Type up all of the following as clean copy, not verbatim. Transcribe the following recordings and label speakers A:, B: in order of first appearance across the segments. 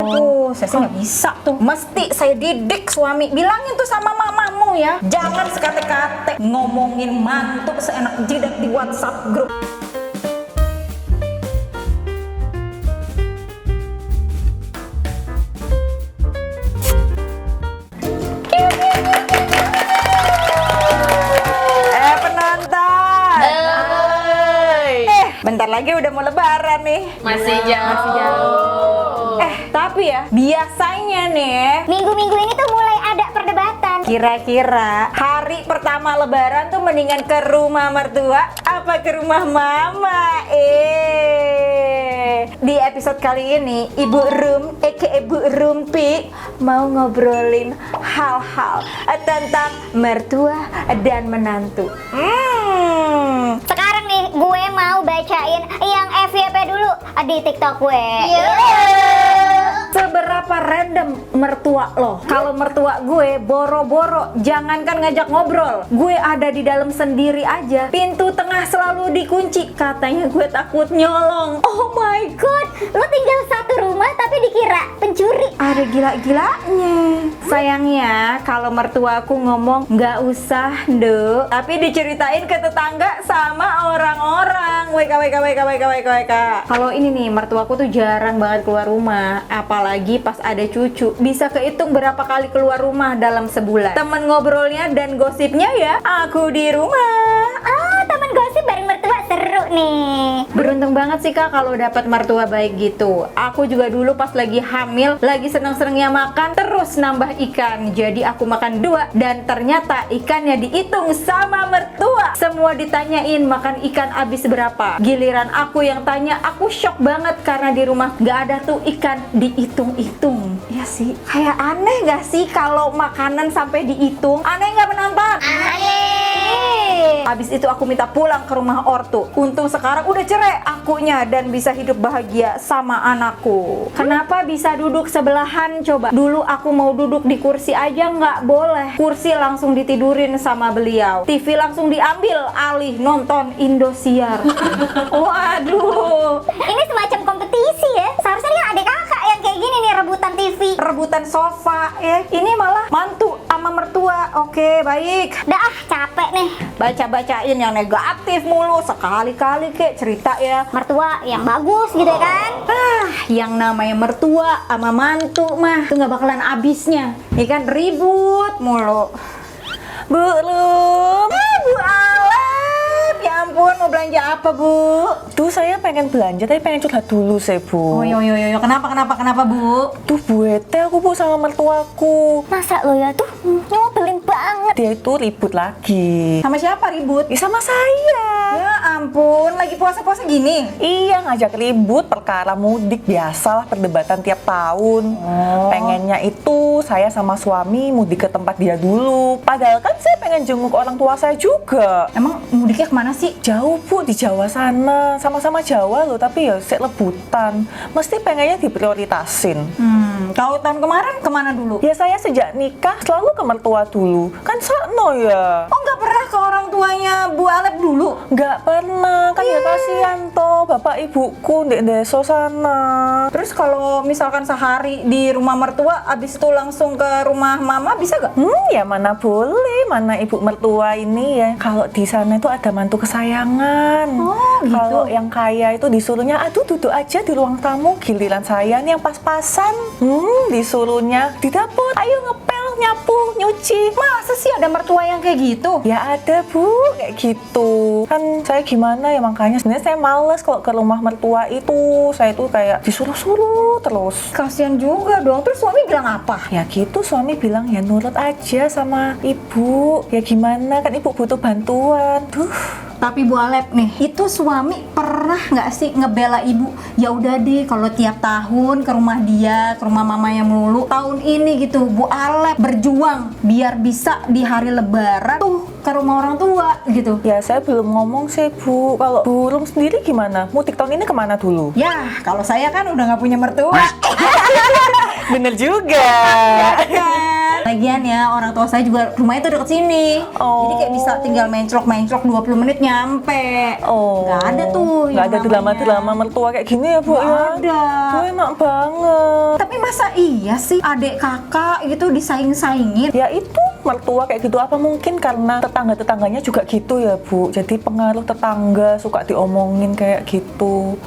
A: Aduh, saya sih nggak bisa tuh. Mesti saya didik suami. Bilangin tuh sama mamamu ya. Jangan sekate-kate ngomongin mantu seenak jidat di WhatsApp grup. Penonton. Bentar lagi udah mau lebaran nih.
B: Masih jauh.
A: Tapi ya, biasanya nih
C: Minggu-minggu ini tuh mulai ada perdebatan.
A: kira-kira hari pertama lebaran tuh mendingan ke rumah mertua apa ke rumah mama? Di episode kali ini Ibu Rum aka Bu Rumpi mau ngobrolin hal-hal tentang mertua dan menantu.
C: Sekarang nih gue mau bacain yang FYP dulu di TikTok gue.
A: Seberapa random mertua lo? Kalau mertua gue boro-boro, jangankan ngajak ngobrol, gue ada di dalam sendiri aja, pintu tengah selalu dikunci, katanya gue takut nyolong. Oh my god,
C: Lo tinggal satu rumah tapi dikira pencuri.
A: ada gila-gilanya. Sayangnya kalau mertuaku ngomong nggak usah Nduk, tapi diceritain ke tetangga sama orang-orang. WK. Kalau ini nih mertuaku tuh jarang banget keluar rumah, apalagi pas ada cucu. Bisa kehitung berapa kali keluar rumah dalam sebulan. Temen ngobrolnya dan gosipnya ya aku di rumah.
C: Temen gosip bareng mertua seru nih.
A: Beruntung banget sih Kak kalau dapat mertua baik gitu. Aku juga dulu pas lagi hamil, lagi seneng-senengnya makan, terus nambah ikan. Jadi aku makan 2 dan ternyata ikannya dihitung sama mertua. Semua ditanyain makan ikan habis berapa. Giliran aku yang tanya, aku shock banget karena di rumah gak ada tuh ikan dihitung-hitung. Ya sih, kayak aneh gak sih kalau makanan sampai dihitung? Aneh gak penonton? Habis itu aku minta pulang ke rumah ortu. Untung sekarang udah cerai akunya dan bisa hidup bahagia sama anakku. Kenapa bisa duduk sebelahan coba? Dulu aku mau duduk di kursi aja nggak boleh. Kursi langsung ditidurin sama beliau. TV langsung diambil alih nonton Indosiar. Waduh.
C: Ini semacam kompetisi ya. Seharusnya nih adik kakak yang kayak gini nih rebutan TV.
A: Rebutan sofa ya. Ini malah mantu sama mertua. Oke, baik.
C: Dah capek nih.
A: Baca-bacain yang negatif mulu. Sekali-kali kek cerita ya.
C: Mertua yang bagus gitu ya kan.
A: Yang namanya mertua sama mantu mah itu nggak bakalan abisnya, ya kan, ribut mulu. Bu Rum, Bu Alep, ya ampun mau belanja apa Bu?
D: Tuh saya pengen belanja tapi pengen curhat dulu sih Bu.
A: Oh yo, kenapa Bu?
D: Tuh buete aku Bu sama mertuaku.
C: Masa lo ya tuh nyebelin banget.
D: Dia itu ribut lagi.
A: Sama siapa ribut?
D: Ya sama saya.
A: Ya ampun, lagi puasa-puasa gini.
D: Iya ngajak ribut perkara mudik, biasalah perdebatan tiap tahun. Pengennya itu saya sama suami mudik ke tempat dia dulu. Padahal kan saya pengen jenguk orang tua saya juga.
A: Emang mudiknya kemana sih?
D: Jauh Bu, di Jawa sana. Sama-sama Jawa loh, tapi ya saya rebutan. Mesti pengennya diprioritasin.
A: Kalau tahun kemarin kemana dulu?
D: Ya saya sejak nikah selalu ke mertua dulu. Kan sakno ya.
A: Oh nggak pernah ke orang tuanya Bu Alep dulu?
D: Nggak pernah, kan ya kasihan toh bapak ibuku di desa sana.
A: Terus kalau misalkan sehari di rumah mertua, abis itu langsung ke rumah mama bisa gak?
D: Ya mana boleh, mana ibu mertua ini ya. Kalau di sana itu ada mantu kesayangan.
A: Oh, gitu.
D: Kalau yang kaya itu disuruhnya, aduh duduk aja di ruang tamu. Giliran saya nih yang pas-pasan, disuruhnya di dapur, ayo ngepel, nyapu, nyuci.
A: Masa sih ada mertua yang kayak gitu?
D: Ya ada Bu, kayak gitu. Kan saya gimana ya, makanya sebenarnya saya males kalau ke rumah mertua itu. Saya tuh kayak disuruh-suruh terus.
A: Kasian juga dong. Terus suami bilang apa?
D: Ya gitu, suami bilang ya nurut aja sama ibu. Ya gimana, kan ibu butuh bantuan.
A: Tapi Bu Alep nih, itu suami pernah nggak sih ngebela ibu? Ya udah deh, kalau tiap tahun ke rumah dia, ke rumah mamanya melulu. Tahun ini gitu, Bu Alep berjuang biar bisa di hari Lebaran tuh ke rumah orang tua gitu.
D: Ya saya belum ngomong sih Bu. Kalau Bu Rum sendiri gimana? Mudik tahun ini kemana dulu?
A: Ya, kalau saya kan udah nggak punya mertua.
D: Bener juga.
A: Kan? Lagian ya orang tua saya juga rumahnya tuh deket sini.
D: Oh.
A: Jadi kayak bisa tinggal mencrok 20 menit nyampe. Nggak ada tuh.
D: Nggak
A: yang
D: ada
A: namanya.
D: drama-drama mertua kayak gini ya Bu
A: Nggak
D: ya?
A: ada.
D: Bu enak banget.
A: Tapi masa iya sih adik kakak gitu disaing-saingin?
D: Ya itu mertua kayak gitu, apa mungkin karena tetangga-tetangganya juga gitu ya Bu? Jadi pengaruh tetangga suka diomongin kayak gitu.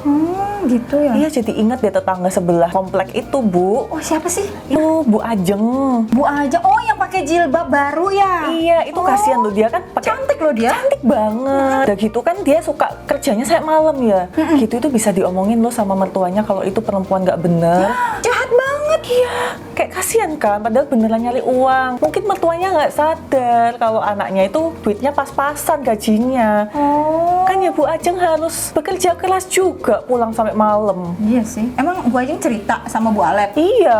A: Gitu ya.
D: Iya, jadi ingat deh tetangga sebelah komplek itu Bu.
A: Oh siapa sih?
D: Itu Bu Ajeng.
A: Bu aja. Oh yang pakai jilbab baru ya?
D: Iya, itu kasihan loh, dia kan pakai
A: Cantik loh dia.
D: cantik banget. Udah gitu kan dia suka kerjanya sampai malam ya. Gitu itu bisa diomongin loh sama mertuanya kalau itu perempuan nggak bener.
A: Jahat banget.
D: Iya, kayak kasihan kan, padahal beneran nyari uang. Mungkin mertuanya nggak sadar kalau anaknya itu duitnya pas-pasan gajinya.
A: Oh.
D: Kan ya Bu Ajeng harus bekerja keras juga pulang sampai malam.
A: Iya sih. Emang Bu Ajeng cerita sama Bu Alep?
D: Iya.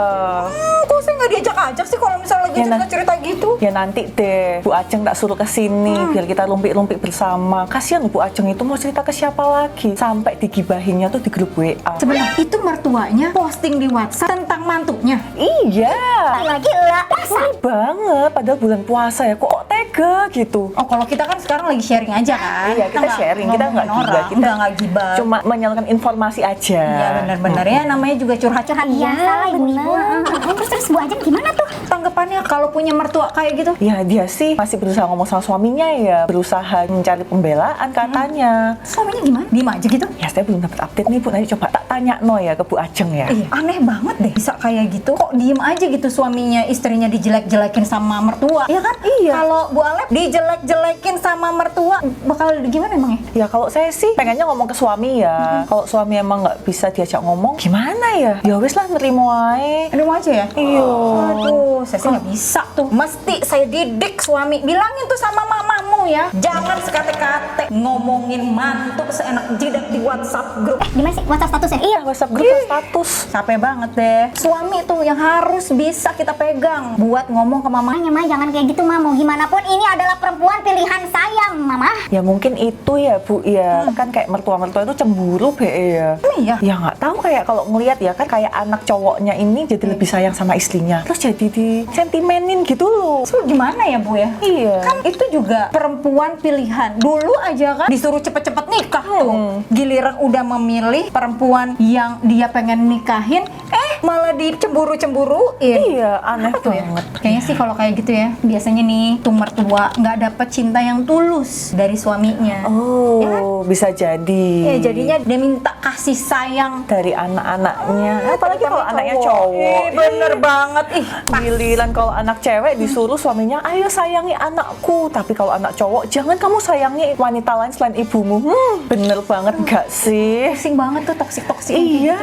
A: Kok saya nggak diajak-ajak sih kalau misalnya lagi
D: Ya, nah.
A: cerita-cerita gitu?
D: Ya nanti deh Bu Ajeng tak suruh ke sini biar kita lumpik-lumpik bersama. Kasihan Bu Ajeng itu mau cerita ke siapa lagi? Sampai digibahinnya tuh di grup WA.
A: Sebenarnya itu mertuanya posting di WhatsApp tentang mantunya.
D: Iya.
C: Gila. Masa?
D: Ini banget, padahal bulan puasa ya, kok tega gitu.
A: Oh kalau kita kan sekarang lagi sharing aja kan?
D: Iya, kita
A: nggak
D: sharing, kita nggak
A: ngomongin
D: gibah,
A: orang,
D: kita
A: nggak gibah.
D: Cuma menyalurkan informasi aja.
A: Iya benar-benar ya, namanya juga curhat-curhat.
C: Iya, ibu-ibu. Terus Bu Ajeng gimana tuh?
A: Tanggapannya kalau punya mertua kayak gitu?
D: Ya dia sih masih berusaha ngomong sama suaminya ya, berusaha mencari pembelaan katanya.
A: Suaminya gimana? Diem aja gitu?
D: Ya saya belum dapat update nih Bu, nanti coba tak tanya no ya ke Bu Ajeng ya.
A: Iya, aneh banget deh bisa kayak gitu. Kok diem aja gitu suaminya, istrinya dijelek-jelekin sama mertua? Iya kan?
D: Iya.
A: Kalau Bu Alep dijelek-jelekin sama mertua, bakal gimana emang ya?
D: Ya kalau saya sih pengennya ngomong ke suami ya. Kalau suami emang nggak bisa diajak ngomong, gimana ya? Ya wis lah, nerimo ae.
A: Aduh mau aja ya?
D: Iya.
A: Aduh, saya sih nggak bisa tuh. Mesti saya didik suami. Bilangin tuh sama mamamu ya. Jangan sekate-kate ngomongin mantu seenak jidat di WhatsApp grup.
C: Gimana sih WhatsApp status ya?
D: Iya, WhatsApp grup status.
A: Capek banget deh. Suami tuh yang harus bisa kita pegang buat ngomong ke mama.
C: Makanya Ma, jangan kayak gitu Ma. Mau gimana pun ini adalah perempuan pilihan saya, Mama.
D: Ya mungkin itu ya Bu ya. Kan kayak mertua-mertua itu cemburu be ya.
A: Iya.
D: Ya nggak tahu, kayak kalau ngelihat ya kan kayak anak cowoknya ini jadi lebih sayang sama istrinya. Terus jadi di sentimenin gitu loh.
A: So, gimana ya Bu ya?
D: Iya.
A: Kan itu juga perempuan pilihan. Dulu aja kan disuruh cepet-cepet nikah tuh. Giliran udah memilih perempuan yang dia pengen nikahin, malah dicemburu-cemburuin.
D: Iya, aneh
A: Tuh ya.
D: banget.
A: Kayaknya sih kalau kayak gitu ya, biasanya nih tuh mertua nggak dapet cinta yang tulus dari suaminya.
D: Oh,
A: Ya kan?
D: bisa jadi.
A: Ya jadinya dia minta kasih sayang.
D: Dari anak-anaknya. Apalagi kalau anaknya cowok.
A: Ih, bener banget. Ih,
D: Giliran kalau anak cewek disuruh suaminya, ayo sayangi anakku. Tapi kalau anak cowok, jangan kamu sayangi wanita lain selain ibumu. Bener banget gak sih?
A: pusing banget tuh toksik-toksik.
D: Iya.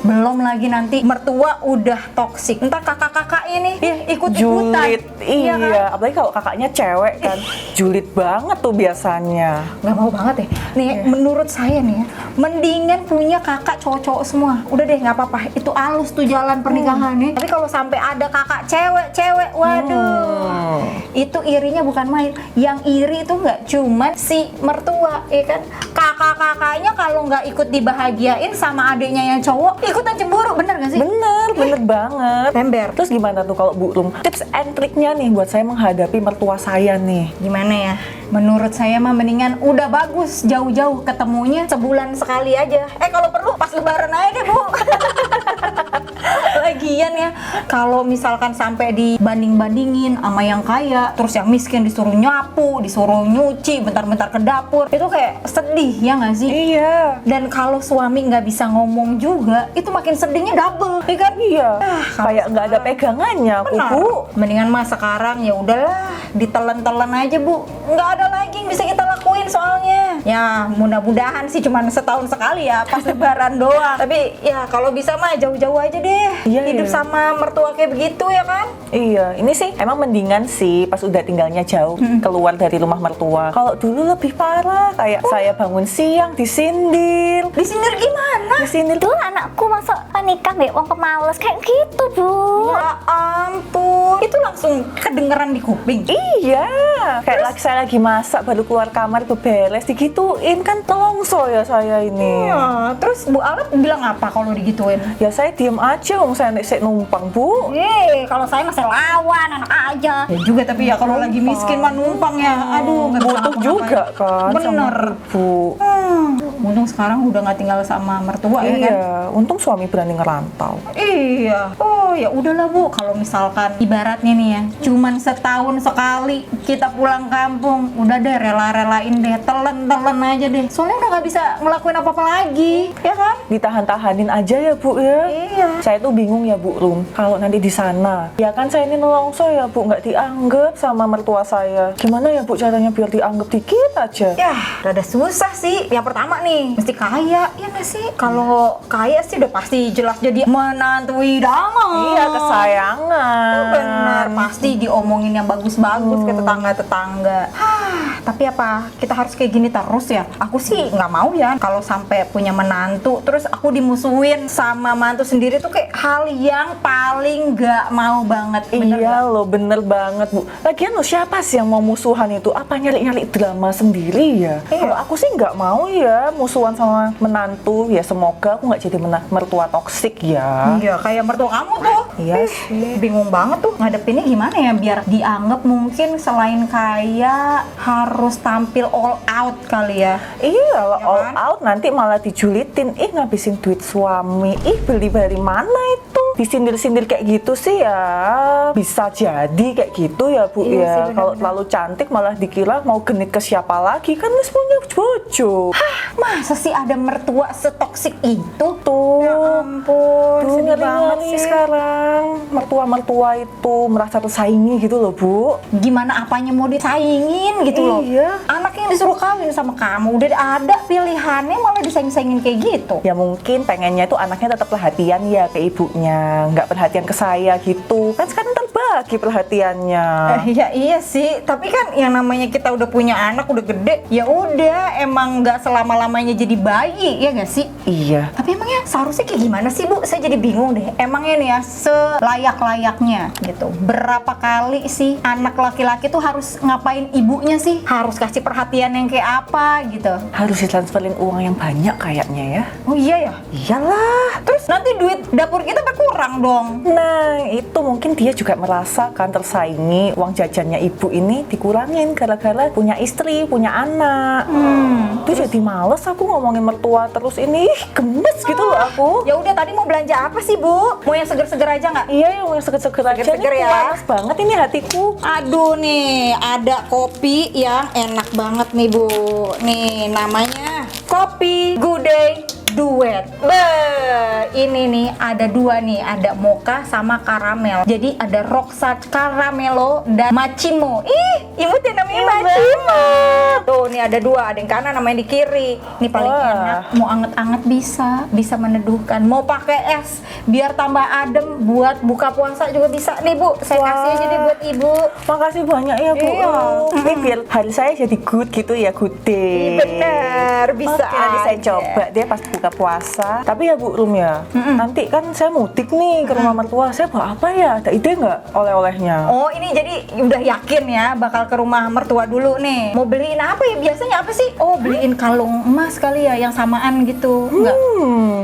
A: Belum lagi nanti mertua udah toksik. Entar kakak-kakak ini ikut-ikutan.
D: Julid, iya.
A: kan?
D: Apalagi kalau kakaknya cewek kan, julid banget tuh biasanya.
A: Nggak mau banget deh. Nih, menurut saya nih ya, mendingan punya kakak cowok-cowok semua. Udah deh, nggak apa-apa. Itu alus tuh jalan pernikahan nih. Tapi kalau sampai ada kakak cewek, waduh. Itu irinya bukan main. Yang iri itu nggak cuman si mertua, ya kan? Kakak-kakaknya kalau nggak ikut dibahagiain sama adiknya yang cowok, ikutan cemburu, bener nggak sih?
D: Bener banget.
A: Ember.
D: Terus gimana tuh kalau Bu Rum? Tips and triknya nih buat saya menghadapi mertua saya nih.
A: Gimana ya? Menurut saya mah mendingan udah bagus jauh-jauh ketemunya sebulan sekali aja. Kalau perlu pas lebaran aja deh Bu. Lagian ya, kalau misalkan sampai dibanding-bandingin sama yang kaya, terus yang miskin disuruh nyapu, disuruh nyuci, bentar-bentar ke dapur, itu kayak sedih ya nggak sih?
D: Iya.
A: Dan kalau suami nggak bisa ngomong juga, itu makin sedihnya double, ya kan?
D: Iya.
A: kalau
D: Kayak nggak ada pegangannya, aku
A: Benar.
D: Bu.
A: Mendingan mah sekarang ya udahlah, ditelan-telan aja Bu. Nggak ada lagi yang bisa kita lakuin soalnya. Ya mudah-mudahan sih cuma setahun sekali ya pas lebaran doang. Tapi ya kalau bisa mah jauh-jauh aja deh.
D: Iya,
A: Hidup
D: iya.
A: sama mertua kayak begitu ya kan?
D: Iya, ini sih emang mendingan sih pas udah tinggalnya jauh keluar dari rumah mertua. Kalau dulu lebih parah, kayak saya bangun siang disindir.
A: Disindir gimana?
D: Disindir
C: Tuh anakku masuk nikah mbak wong pemales kayak gitu Bu.
A: Ya ampun, itu langsung kedengeran di kuping.
D: Iya, kayak saya lagi masak baru keluar kamar kamar beberes digituin kan telongso ya saya ini.
A: Ya, terus Bu Alat bilang apa kalau digituin?
D: Ya saya diem aja, wong saya nek numpang Bu.
C: Kalau saya masih lawan, enak aja.
A: Ya juga tapi ya kalau lagi miskin mah numpang ya. Aduh, nggak bisa
D: Butuh
A: ngapa-ngapain.
D: juga kan
A: Bener.
D: sama ibu.
A: Untung sekarang udah nggak tinggal sama mertua ya kan?
D: Iya, untung suami berani ngerantau.
A: Iya. Oh ya udahlah Bu, kalau misalkan ibaratnya nih ya, cuman setahun sekali kita pulang kampung, udah deh rela-relain deh, telen aja deh. Soalnya udah nggak bisa ngelakuin apa-apa lagi, ya kan?
D: Ditahan-tahanin aja ya Bu ya.
A: Iya.
D: Saya tuh bingung ya Bu Rum, kalau nanti di sana, ya kan saya ini nelongso ya Bu, nggak dianggap sama mertua saya. Gimana ya Bu caranya biar dianggap dikit aja?
A: Ya, rada susah sih. Yang pertama nih, mesti kaya, ya nggak sih? Kalau kaya sih udah pasti jelas jadi menantu idaman.
D: Iya, kesayangan.
A: Benar, pasti diomongin yang bagus-bagus ke tetangga-tetangga. Tapi apa? Kita harus kayak gini terus ya? Aku sih nggak mau ya kalau sampai punya menantu, terus aku dimusuhin sama mantu sendiri tuh kayak hal yang paling nggak mau banget. Bener
D: Iya
A: nggak?
D: loh, bener banget Bu. Lagian lo siapa sih yang mau musuhan itu? Apa nyari-nyari drama sendiri ya?
A: Iya.
D: Kalau aku sih nggak mau ya musuhan sama menantu. Ya semoga aku nggak jadi mertua toksik ya.
A: Iya, kayak mertua kamu tuh.
D: Iya
A: sih. Bingung banget tuh ngadepinnya gimana ya biar dianggap mungkin selain kaya harus tampil all out kali ya.
D: Iya, kalau
A: Ya
D: all
A: kan?
D: out nanti malah dijulitin. Ih, ngabisin duit suami. Ih, beli dari mana itu? Disindir-sindir kayak gitu sih ya. Bisa jadi kayak gitu ya Bu
A: Iya sih,
D: ya.
A: benar-benar.
D: Kalau terlalu cantik malah dikira mau genit ke siapa lagi. Kan wis punya bojo.
A: Masa sih ada mertua setoksik itu?
D: Tuh.
A: Ya ampun,
D: Duh,
A: sedih banget
D: ngeri-ngeri
A: sih.
D: sekarang. Mertua-mertua itu merasa tersaingi gitu loh Bu.
A: Gimana apanya mau disaingin gitu loh.
D: Iya.
A: Anaknya yang disuruh kawin sama kamu udah ada pilihannya malah disaing-saingin kayak gitu.
D: Ya mungkin pengennya tuh anaknya tetap perhatian ya ke ibunya, nggak perhatian ke saya gitu. Kan sekarang terbagi perhatiannya.
A: Iya sih, tapi kan yang namanya kita udah punya anak udah gede, ya udah emang nggak selama-lamanya jadi bayi, ya nggak sih?
D: Iya.
A: Tapi emangnya seharusnya kayak gimana sih Bu? Saya jadi bingung deh. Emangnya nih ya selayak-layaknya gitu. Berapa kali sih anak laki-laki tuh harus ngapain ibunya sih? Harus kasih perhatian yang kayak apa gitu?
D: Harus ditransferin uang yang banyak kayaknya ya.
A: Oh iya ya?
D: Iyalah.
A: Terus nanti duit dapur kita berkurang dong.
D: Nah, itu mungkin dia juga merasakan tersaingi uang jajannya ibu ini dikurangin gara-gara punya istri, punya anak. Itu jadi males aku ngomongin mertua terus ini. Ih, gemes gitu loh aku.
A: Ya udah tadi mau belanja apa sih Bu? Mau yang seger-seger aja nggak?
D: Iya, yang seger-seger aja
A: Seger-seger
D: nih,
A: ya.
D: panas banget ini hatiku.
A: Aduh nih, ada kopi yang enak banget nih Bu. Nih namanya kopi Good Day Duet. Ini nih ada dua nih, ada mocha sama karamel. Jadi ada Roxa Caramelo dan Macimo. Ih, imut ya namanya
D: Iya,
A: Macimo. Tuh nih ada dua, ada yang kanan namanya di kiri. Nih paling
D: Wah.
A: enak. Mau anget-anget bisa meneduhkan. Mau pakai es biar tambah adem buat buka puasa juga bisa nih Bu. Saya
D: Wah.
A: kasih aja deh buat Ibu.
D: Makasih banyak ya Bu.
A: Iya.
D: Ini biar hari saya jadi good gitu ya, good day.
A: Bener, bisa
D: Oke, nanti saya
A: aja.
D: coba deh pas buka puasa. Tapi ya Bu Rum ya, nanti kan saya mudik nih ke rumah mertua. Saya bawa apa ya? Ada ide nggak oleh-olehnya?
A: Oh ini jadi udah yakin ya bakal ke rumah mertua dulu nih. Mau beliin apa ya? Biasanya apa sih? Oh beliin kalung emas kali ya yang samaan gitu. Enggak?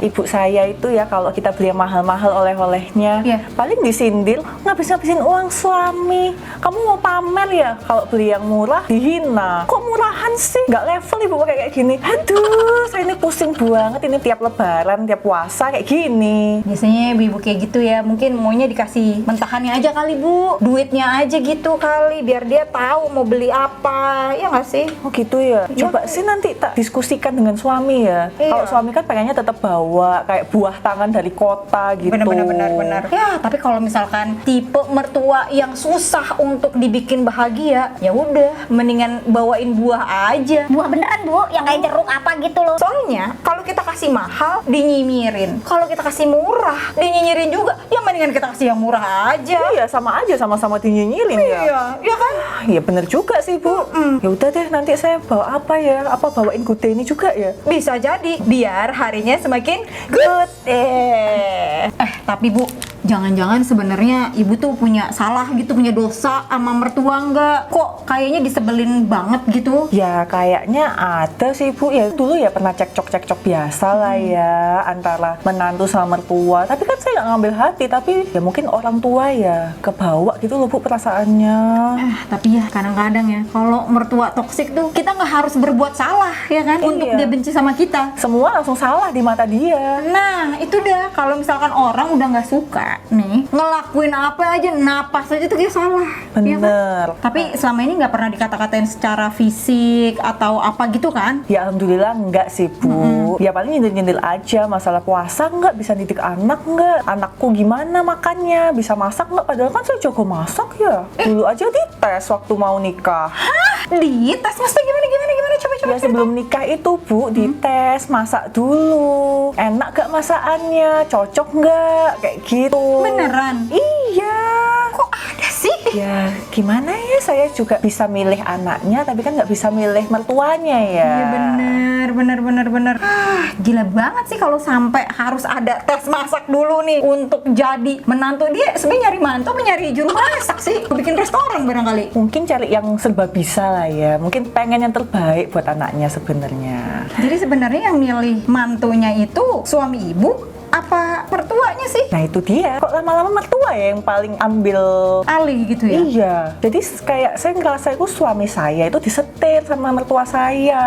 D: Ibu saya itu ya kalau kita beli yang mahal-mahal oleh-olehnya,
A: Iya.
D: paling disindir, ngabis-ngabisin uang suami. Kamu mau pamer ya? Kalau beli yang murah dihina. Kok murahan sih? Nggak level ibu pakai kayak gini. Aduh, saya ini pusing banget ini tiap lebaran, tiap puasa kayak gini.
A: Biasanya ibu-ibu kayak gitu ya, mungkin maunya dikasih mentahannya aja kali Bu, duitnya aja gitu kali, biar dia tahu mau beli apa, ya nggak sih?
D: Oh gitu ya. Coba sih nanti tak diskusikan dengan suami ya.
A: Iya.
D: Kalau suami kan pengennya tetap bawa kayak buah tangan dari kota gitu.
A: Benar. Ya, tapi kalau misalkan tipe mertua yang susah untuk dibikin bahagia, ya udah, mendingan bawain buah aja.
C: Buah beneran Bu, yang kayak jeruk apa gitu loh.
A: Soalnya kalau kita kasih mahal, dinyinyirin. Kalau kita kasih murah, dinyinyirin juga. Ya mendingan kita kasih yang murah aja.
D: Iya, sama aja sama-sama dinyinyirin ya.
A: Iya kan?
D: Iya bener juga sih Bu. Ya udah deh nanti saya bawa apa ya? Apa bawain good day ini juga ya?
A: Bisa jadi, biar harinya semakin good. Tapi Bu, Jangan-jangan sebenarnya ibu tuh punya salah gitu, punya dosa sama mertua nggak? Kok kayaknya disebelin banget gitu?
D: Ya kayaknya ada sih Bu, ya dulu ya pernah cekcok-cekcok biasa lah ya antara menantu sama mertua. Tapi kan saya nggak ngambil hati, tapi ya mungkin orang tua ya kebawa gitu loh Bu perasaannya.
A: Tapi ya kadang-kadang ya kalau mertua toksik tuh kita nggak harus berbuat salah ya kan untuk
D: Iya.
A: dia benci sama kita.
D: Semua langsung salah di mata dia.
A: Nah itu dah, kalau misalkan orang udah nggak suka nih ngelakuin apa aja, napas aja tuh dia salah. Ya kan?
D: Bener.
A: Tapi selama ini nggak pernah dikata-katain secara fisik atau apa gitu kan?
D: Ya alhamdulillah enggak sih Bu. Ya paling nyindir-nyindir aja masalah puasa enggak, bisa didik anak enggak, anakku gimana makannya, bisa masak enggak, padahal kan saya jago masak ya. Dulu aja dites waktu mau nikah.
A: Dites maksudnya gimana coba
D: Ya sebelum nikah itu Bu dites masak dulu, enak gak masakannya, cocok nggak kayak gitu.
A: Beneran?
D: Iya.
A: Kok ada sih?
D: Ya gimana ya, saya juga bisa milih anaknya tapi kan nggak bisa milih mertuanya ya.
A: Iya bener. Gila banget sih kalau sampai harus ada tes masak dulu nih untuk jadi menantu. Dia sebenarnya nyari mantu apa nyari juru masak sih? Bikin restoran barangkali.
D: Mungkin cari yang serba bisa lah ya, mungkin pengen yang terbaik buat anaknya sebenarnya.
A: Jadi sebenarnya yang milih mantunya itu suami ibu apa mertuanya sih?
D: Nah itu dia, kok lama-lama mertua ya yang paling ambil
A: Alih gitu ya?
D: Iya, jadi kayak saya ngerasa itu suami saya itu disetir sama mertua saya.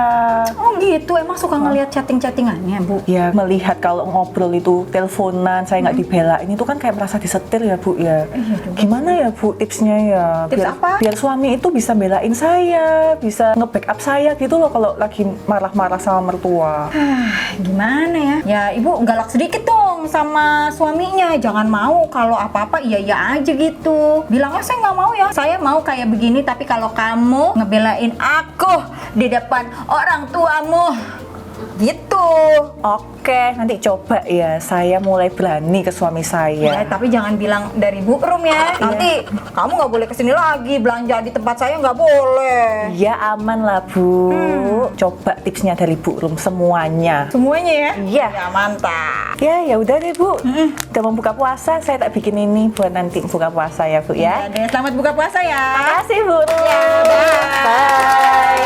A: Oh gitu, emang suka ngelihat chatting-chattingannya Bu?
D: Ya melihat kalau ngobrol itu teleponan, saya nggak dibelain itu kan kayak merasa disetir ya Bu ya.
A: Iya juga.
D: Gimana ya Bu tipsnya ya?
A: Tips
D: biar,
A: apa?
D: biar suami itu bisa belain saya, bisa nge-backup saya gitu loh kalau lagi marah-marah sama mertua.
A: Gimana ya? Ya ibu galak sedikit dong sama suaminya. Jangan mau kalau apa-apa iya aja gitu. Bilangnya saya nggak mau ya. Saya mau kayak begini tapi kalau kamu ngebelain aku di depan orang tuamu gitu.
D: Oke, nanti coba ya saya mulai berani ke suami
A: Ya,
D: saya.
A: tapi jangan bilang dari Bu Rum ya. Nanti kamu nggak boleh kesini lagi belanja di tempat saya, nggak boleh.
D: Ya aman lah Bu. Coba tipsnya dari Bu Rum semuanya.
A: Semuanya ya?
D: Iya.
A: Ya mantap.
D: Ya udah deh Bu. Udah mau buka puasa, saya tak bikin ini buat nanti buka puasa ya Bu
A: Ya
D: ya.
A: deh, selamat buka puasa ya.
D: Makasih Bu Rum.
A: Bye.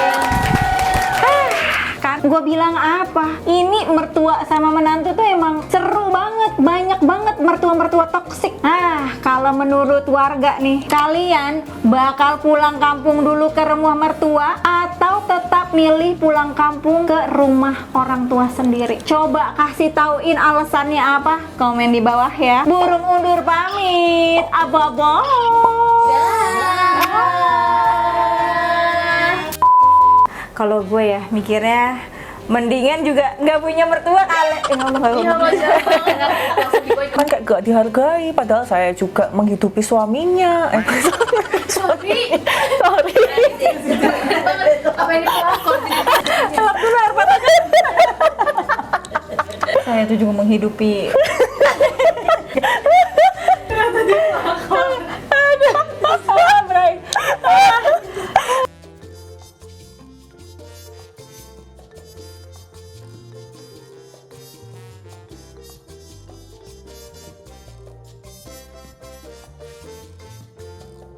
A: Kan gue bilang apa? Ini mertua sama menantu tuh emang seru banget, banyak banget mertua-mertua toksik. Kalau menurut warga nih, kalian bakal pulang kampung dulu ke rumah mertua atau tetap milih pulang kampung ke rumah orang tua sendiri? Coba kasih tauin alasannya apa? Komen di bawah ya. Burung undur pamit. Abah-abah. Kalau gue ya mikirnya mendingan juga nggak punya mertua kali.
D: Kan kayak gak dihargai, padahal saya juga menghidupi suaminya.
B: Sorry. Apa ini pelakon?
A: Saya tuh juga menghidupi